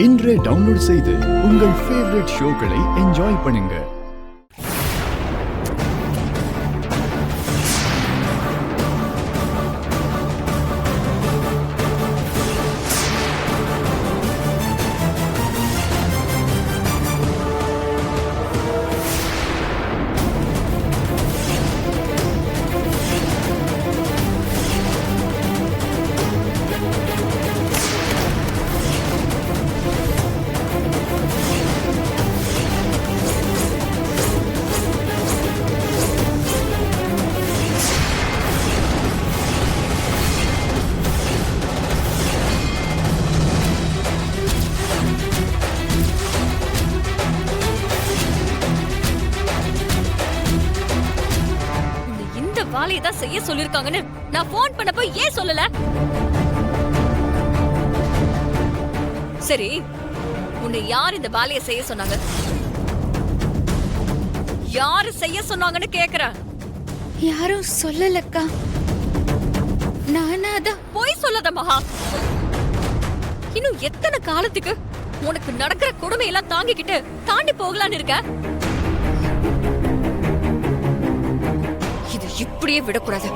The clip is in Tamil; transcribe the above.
இன்றே டவுன்லோட் செய்து உங்கள் ஃபேவரட் ஷோக்களை என்ஜாய் பண்ணுங்க. வேலையை தான் செய்ய சொல்லிருக்காங்கன்னு நான் போன் பண்ணப்போ ஏன் சொல்லல? சரி, உன்னை யார் இந்த வேலையை செய்ய சொன்னாங்க? யாரு செய்ய சொன்னாங்கன்னு கேக்குறேன். யாரும் சொல்லலக்கா. நானாதான். போய் சொல்லாத மகா. இன்னும் எத்தனை காலத்துக்கு உனக்கு நடக்கிற கொடுமையெல்லாம் தாங்கிக்கிட்டு தாண்டி போகலான்னு இருக்க? இது இப்படியே விடக்கூடாது.